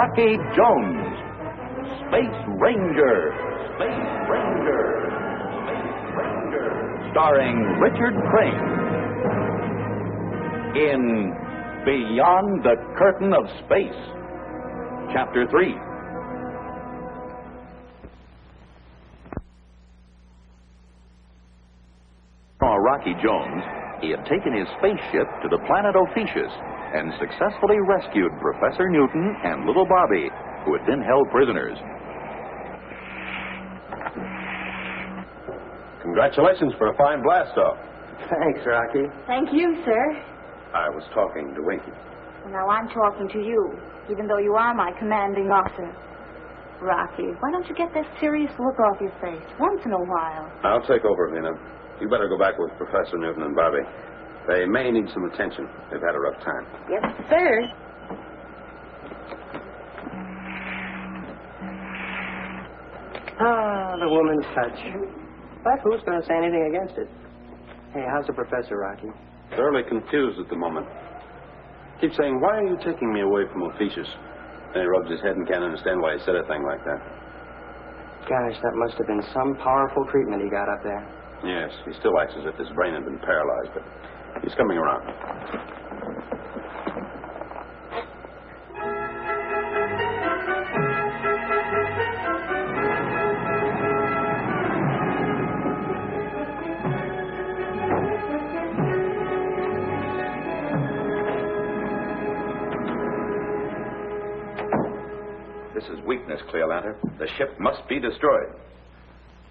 Rocky Jones, Space Ranger, Space Ranger, Space Ranger, starring Richard Crane in Beyond the Curtain of Space, Chapter 3. Rocky Jones, he had taken his spaceship to the planet Ophiuchus and successfully rescued Professor Newton and little Bobby, who had been held prisoners. Congratulations for a fine blast-off. Thanks, Rocky. Thank you, sir. I was talking to Winky. Well, now I'm talking to you, even though you are my commanding officer. Rocky, why don't you get that serious look off your face once in a while? I'll take over, Lena. You better go back with Professor Newton and Bobby. They may need some attention. They've had a rough time. Yes, sir. Ah, the woman's touch. But who's going to say anything against it? Hey, how's the professor, Rocky? Thoroughly confused at the moment. Keeps saying, why are you taking me away from Ophiuchus? Then he rubs his head and can't understand why he said a thing like that. Gosh, that must have been some powerful treatment he got up there. Yes, he still acts as if his brain had been paralyzed, but he's coming around. This is weakness, Cleolanta. The ship must be destroyed.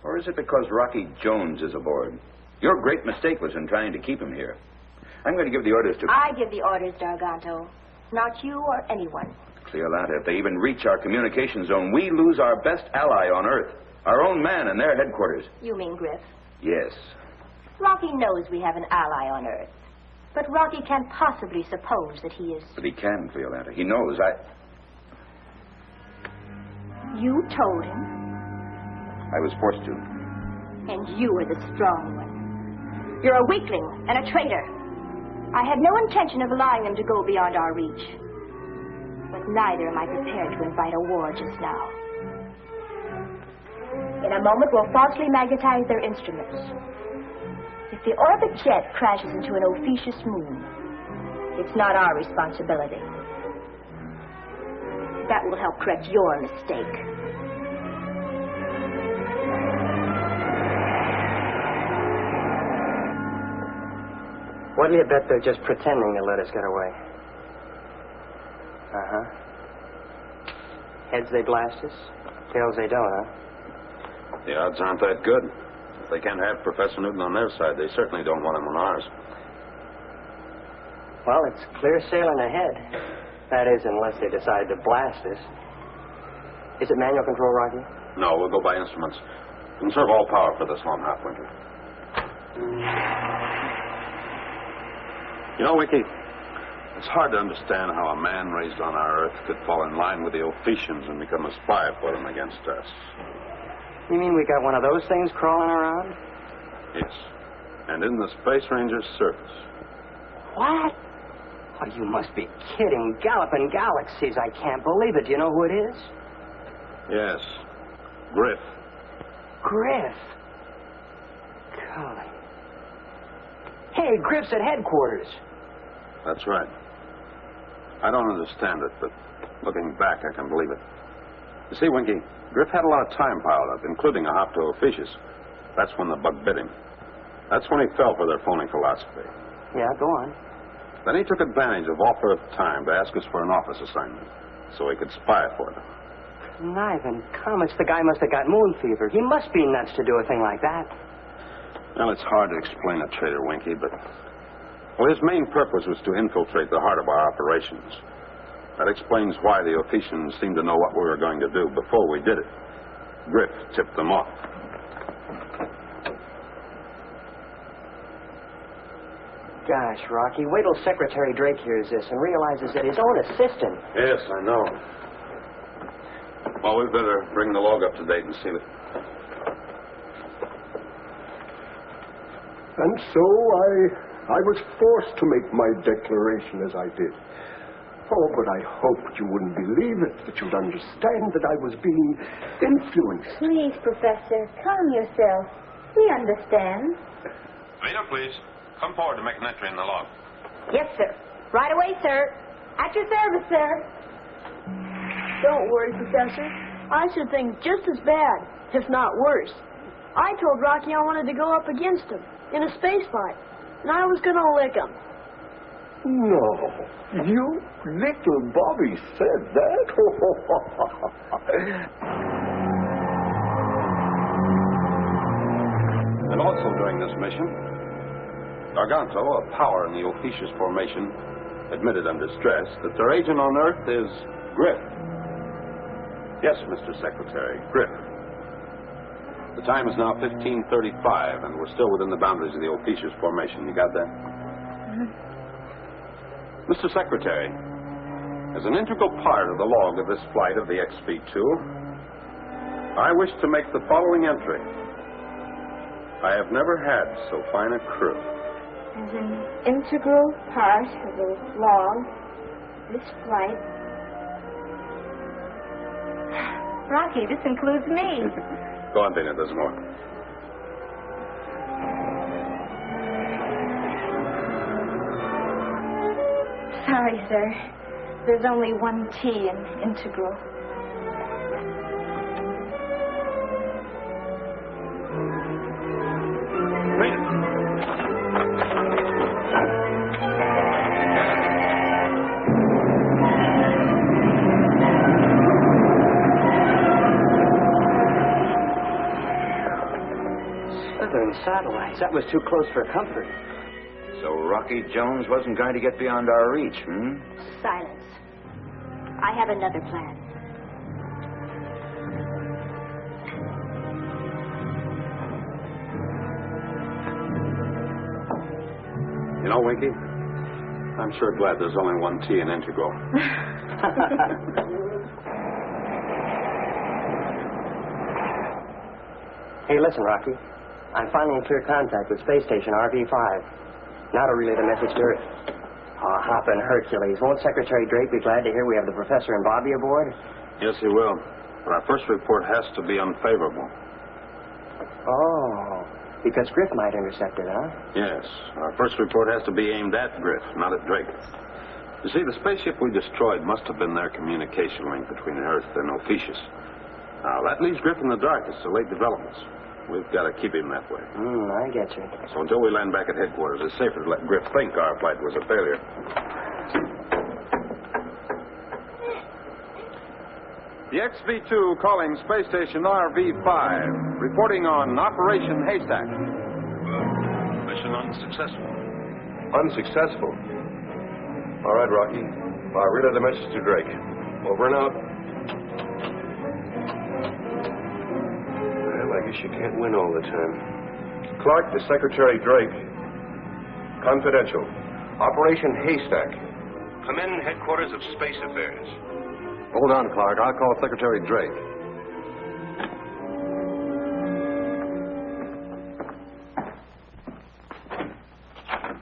Or is it because Rocky Jones is aboard? Your great mistake was in trying to keep him here. I'm going to give the orders to... I give the orders, Garganto. Not you or anyone. Cleolanta, if they even reach our communication zone, we lose our best ally on Earth. Our own man in their headquarters. You mean Griff? Yes. Rocky knows we have an ally on Earth. But Rocky can't possibly suppose that he is... But he can, Cleolanta. He knows You told him? I was forced to. And you were the strong one. You're a weakling and a traitor. I had no intention of allowing them to go beyond our reach. But neither am I prepared to invite a war just now. In a moment, we'll falsely magnetize their instruments. If the orbit jet crashes into an Ophiuchus moon, it's not our responsibility. That will help correct your mistake. What'll you bet they're just pretending to let us get away? Uh-huh. Heads they blast us, tails they don't, huh? The odds aren't that good. If they can't have Professor Newton on their side, they certainly don't want him on ours. Well, it's clear sailing ahead. That is, unless they decide to blast us. Is it manual control, Rocky? No, we'll go by instruments. Conserve all power for this long half winter. You know, Winky, it's hard to understand how a man raised on our Earth could fall in line with the Ophiuchans and become a spy for them against us. You mean we got one of those things crawling around? Yes. And in the Space Ranger's service. What? Oh, you must be kidding. Galloping galaxies. I can't believe it. Do you know who it is? Yes. Griff. Griff. Golly. Hey, Griff's at headquarters. That's right. I don't understand it, but looking back, I can believe it. You see, Winky, Griff had a lot of time piled up, including a hop to Ophiuchus. That's when the bug bit him. That's when he fell for their phony philosophy. Yeah, go on. Then he took advantage of off-Earth time to ask us for an office assignment, so he could spy for them. Conniving comets, the guy must have got moon fever. He must be nuts to do a thing like that. Well, it's hard to explain a traitor, Winky, but... Well, his main purpose was to infiltrate the heart of our operations. That explains why the Ophiuchans seemed to know what we were going to do before we did it. Griff tipped them off. Gosh, Rocky, wait till Secretary Drake hears this and realizes that his own assistant... Yes, I know. Well, we'd better bring the log up to date and seal it. And so I was forced to make my declaration as I did. Oh, but I hoped you wouldn't believe it, that you'd understand that I was being influenced. Please, Professor, calm yourself. We understand. Vito, please. Come forward to make an entry in the log. Yes, sir. Right away, sir. At your service, sir. Don't worry, Professor. I said things just as bad, if not worse. I told Rocky I wanted to go up against him in a space fight, and I was going to lick him. No, you little Bobby said that? And also during this mission, Garganto, a power in the Ophiuchus formation, admitted under stress that their agent on Earth is Griff. Yes, Mr. Secretary, Griff. The time is now 15:35, and we're still within the boundaries of the Ophiuchus formation. You got that? Mm-hmm. Mr. Secretary, as an integral part of the log of this flight of the XV-2, I wish to make the following entry. I have never had so fine a crew. As an integral part of the log, this flight. Rocky, this includes me. Go on, Dana, there's more. Sorry, sir. There's only one T in integral. Read it. Southern satellites. That was too close for comfort. So Rocky Jones wasn't going to get beyond our reach, hmm? Silence. I have another plan. You know, Winky, I'm sure glad there's only one T in integral. Hey, listen, Rocky. I'm finally in clear contact with Space Station RV-5. Now to relay the message to Earth. Oh, Hopper and Hercules. Won't Secretary Drake be glad to hear we have the Professor and Bobby aboard? Yes, he will. But our first report has to be unfavorable. Oh, because Griff might intercept it, huh? Yes. Our first report has to be aimed at Griff, not at Drake. You see, the spaceship we destroyed must have been their communication link between Earth and Ophiuchus. Now, that leaves Griff in the dark as to late developments. We've got to keep him that way. I get you. So until we land back at headquarters, it's safer to let Griff think our flight was a failure. The XV-2 calling Space Station RV-5, reporting on Operation Haystack. Mission unsuccessful. Unsuccessful? All right, Rocky. I'll relay the message to Drake. Over and out. Well, I guess you can't win all the time. Clark to Secretary Drake. Confidential. Operation Haystack. Come in, headquarters of Space Affairs. Hold on, Clark. I'll call Secretary Drake.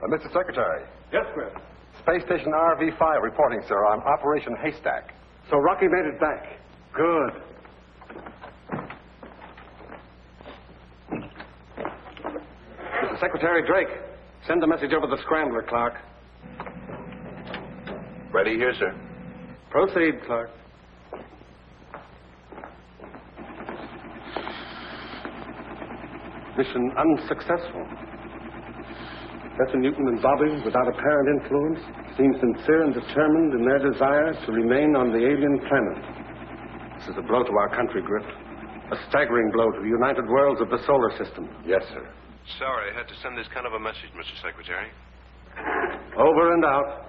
Mr. Secretary. Yes, Griff. Space Station RV-5 reporting, sir, on Operation Haystack. So Rocky made it back. Good. Mr. Secretary Drake, send the message over the scrambler, Clark. Ready here, sir. Proceed, Clark. Mission unsuccessful. Professor Newton and Bobby, without apparent influence, seem sincere and determined in their desire to remain on the alien planet. This is a blow to our country, Griff. A staggering blow to the united worlds of the solar system. Yes, sir. Sorry, I had to send this kind of a message, Mr. Secretary. Over and out.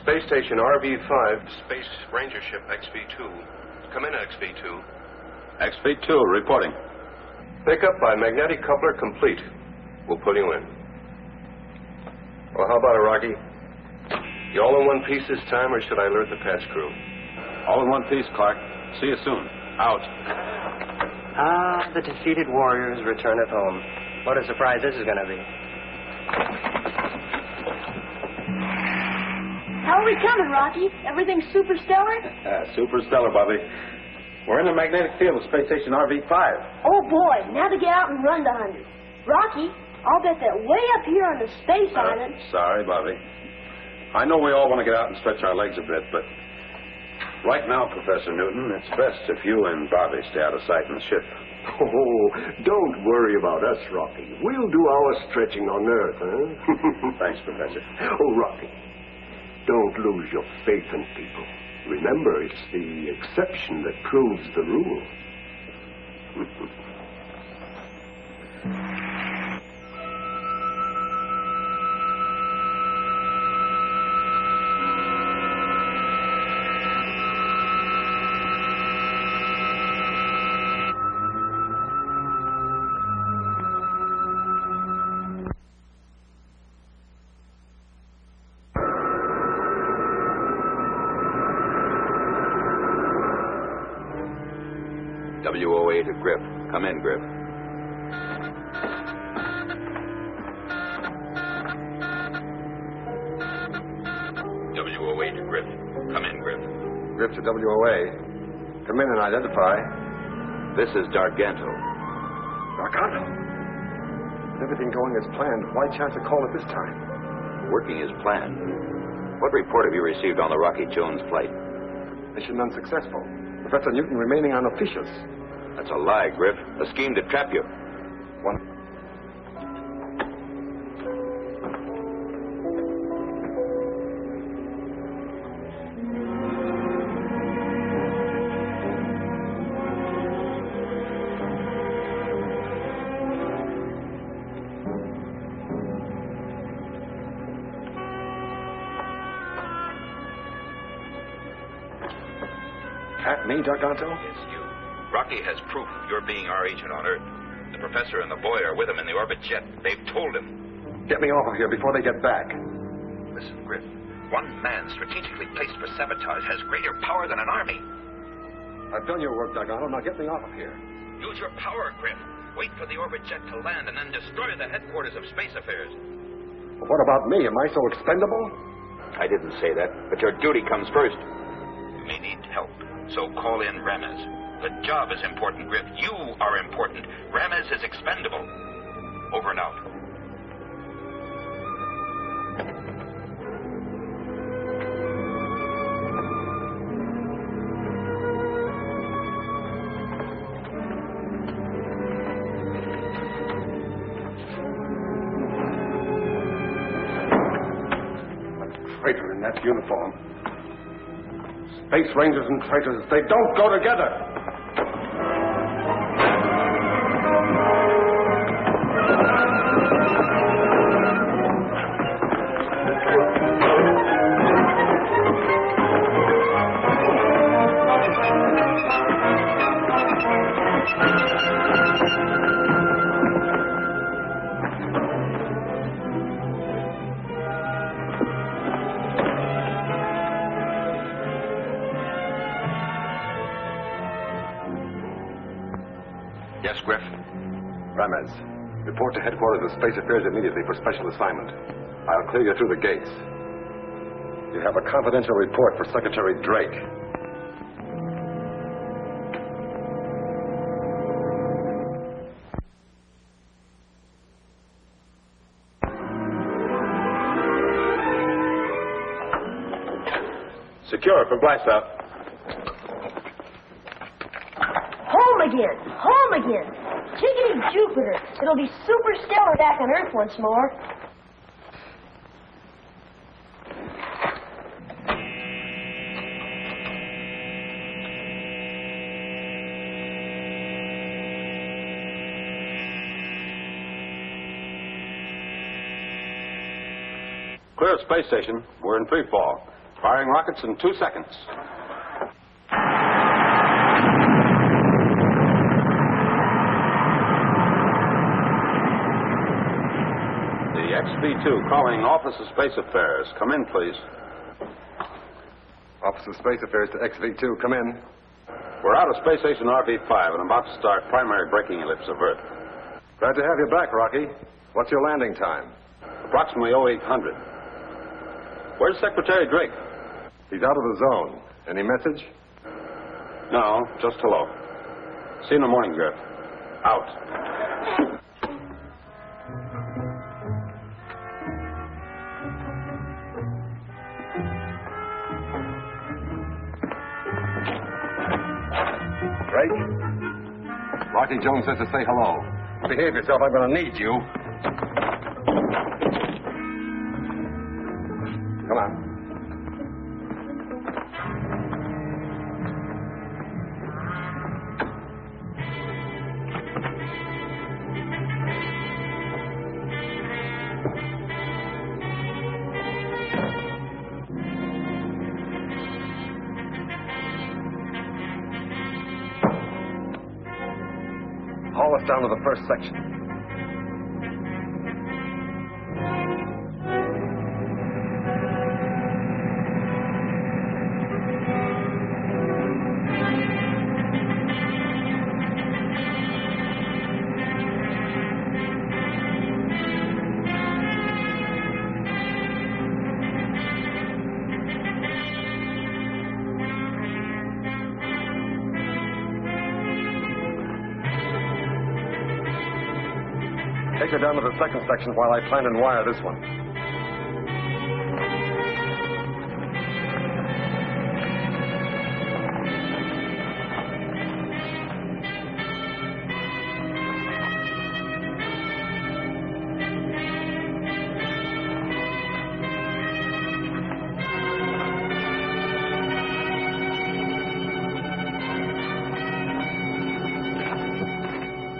Space Station RV-5. Space Ranger Ship XV-2. Come in, XV-2. XV-2 reporting. Pickup by magnetic coupler complete. We'll pull you in. Well, how about it, Rocky? You all in one piece this time, or should I alert the patch crew? All in one piece, Clark. See you soon. Out. Ah, the defeated warriors return at home. What a surprise this is going to be. How are we coming, Rocky? Everything super stellar? Super stellar, Bobby. We're in the magnetic field of Space Station RV-5. Oh, boy. Now to get out and run the 100. Rocky, I'll bet that way up here on the space island... Sorry, Bobby. I know we all want to get out and stretch our legs a bit, but right now, Professor Newton, it's best if you and Bobby stay out of sight in the ship. Oh, don't worry about us, Rocky. We'll do our stretching on Earth, huh? Thanks, Professor. Oh, Rocky, don't lose your faith in people. Remember, it's the exception that proves the rule. WOA to Griff. Come in, Griff. WOA to Griff. Come in, Griff. Griff to WOA. Come in and identify. This is Darganto. Gargano? With everything going as planned, why chance a call at this time? Working as planned. What report have you received on the Rocky Jones flight? Mission unsuccessful. Professor Newton remaining unofficious. That's a lie, Griff. A scheme to trap you. One. At me, Garganto? It's you. Rocky has proof of your being our agent on Earth. The professor and the boy are with him in the orbit jet. They've told him. Get me off of here before they get back. Listen, Griff. One man strategically placed for sabotage has greater power than an army. I've done your work, Gargano. Now get me off of here. Use your power, Griff. Wait for the orbit jet to land and then destroy the headquarters of Space Affairs. Well, what about me? Am I so expendable? I didn't say that, but your duty comes first. You may need help, so call in Ramez. The job is important, Griff. You are important. Ramez is expendable. Over and out. A traitor in that uniform. Space Rangers and traitors, they don't go together. Yes, Griff? Ramez, report to headquarters of Space Affairs immediately for special assignment. I'll clear you through the gates. You have a confidential report for Secretary Drake. Secure for blast out. Home again! Home again! Jiggity Jupiter! It'll be super stellar back on Earth once more. Clear of space station. We're in free fall. Firing rockets in 2 seconds. The XV2 calling Office of Space Affairs. Come in, please. Office of Space Affairs to XV2. Come in. We're out of Space Station RV5 and about to start primary braking ellipse of Earth. Glad to have you back, Rocky. What's your landing time? Approximately 0800. Where's Secretary Drake? He's out of the zone. Any message? No, just hello. See you in the morning, Griff. Out. Drake? Rocky Jones says to say hello. Behave yourself. I'm going to need you. Come on. Haul us down to the first section. Take her down to the second section while I plan and wire this one.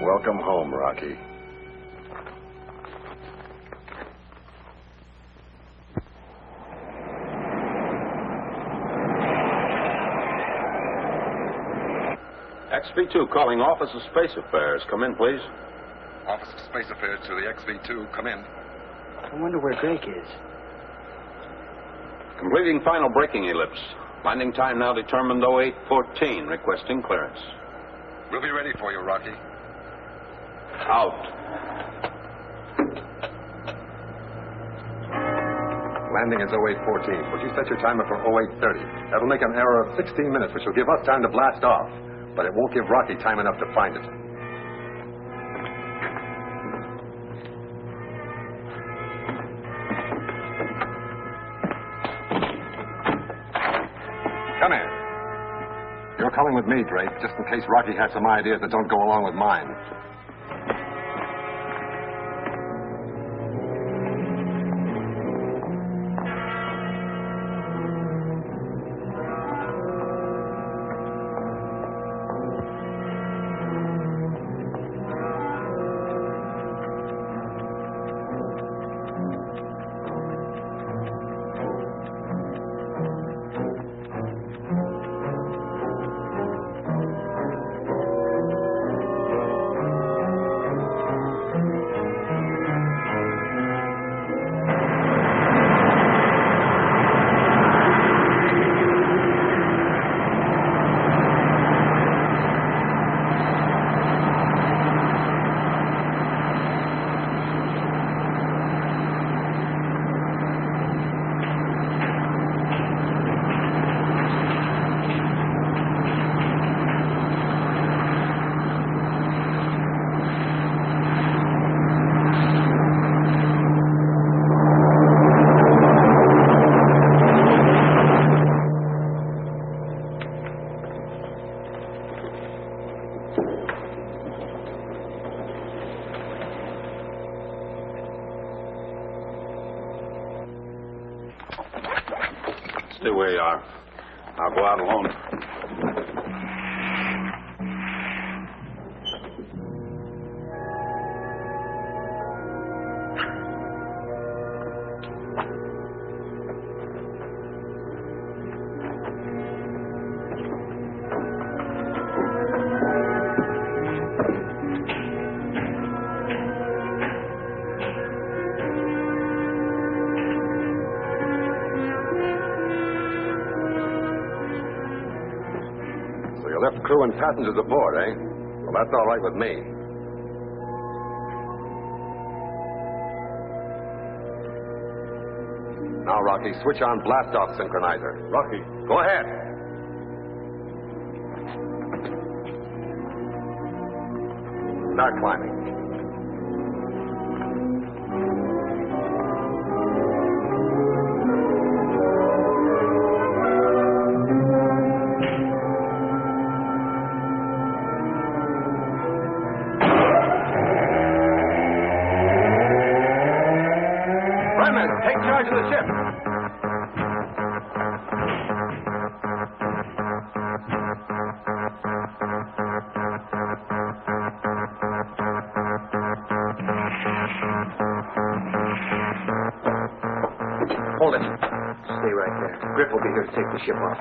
Welcome home, Rocky. XV2 calling Office of Space Affairs. Come in, please. Office of Space Affairs to the XV2. Come in. I wonder where Drake is. Completing final braking ellipse. Landing time now determined 0814. Requesting clearance. We'll be ready for you, Rocky. Out. Landing is 0814. Would you set your timer for 0830? That'll make an error of 16 minutes, which will give us time to blast off. But it won't give Rocky time enough to find it. Come here. You're coming with me, Drake, just in case Rocky has some ideas that don't go along with mine. Stay where you are. I'll go out alone. crew and passengers aboard, eh? Well, that's all right with me. Now, Rocky, switch on blast-off synchronizer. Rocky. Go ahead. Start climbing. Remes, take charge of the ship. Hold it. Stay right there. Griff will be here to take the ship off.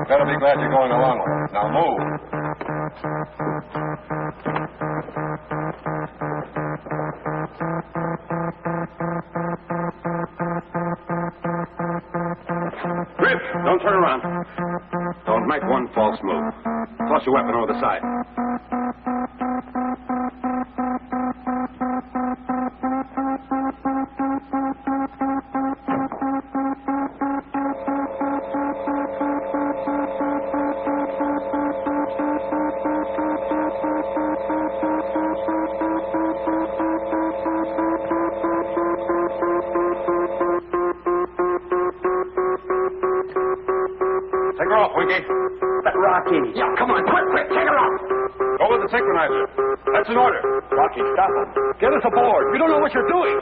Better be glad you're going along with us. Now move. Griff, don't turn around. Don't make one false move. Toss your weapon over the side. Take her off, Winky. But Rocky. Yeah, come on, quick, take her off. Go with the synchronizer. That's an order. Rocky, stop him. Get us aboard. You don't know what you're doing.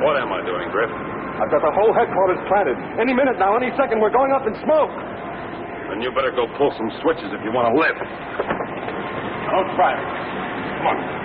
What am I doing, Griff? I've got the whole headquarters planted. Any minute now, any second, we're going up in smoke. Then you better go pull some switches if you want to live. Don't try it. Come on.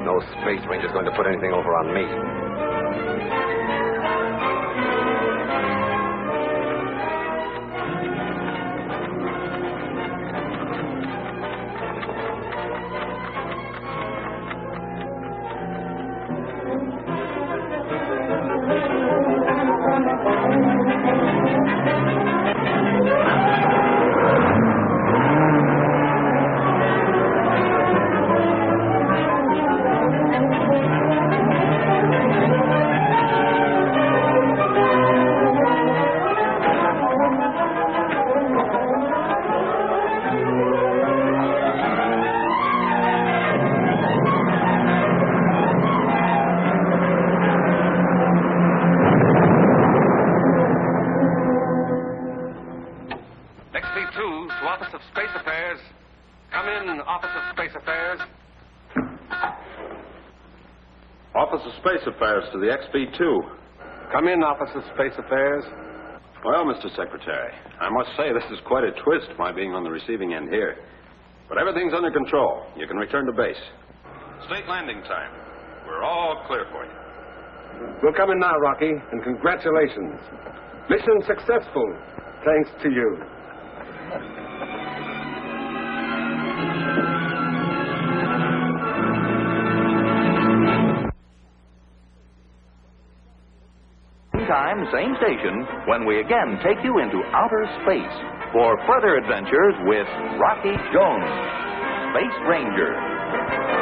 No space ranger's going to put anything over on me. Office of Space Affairs. Come in, Office of Space Affairs. Office of Space Affairs to the XB2. Come in, Office of Space Affairs. Well, Mr. Secretary, I must say this is quite a twist, my being on the receiving end here. But everything's under control. You can return to base. State landing time. We're all clear for you. We'll come in now, Rocky, and congratulations. Mission successful. Thanks to you. Time, same station, when we again take you into outer space for further adventures with Rocky Jones, Space Ranger.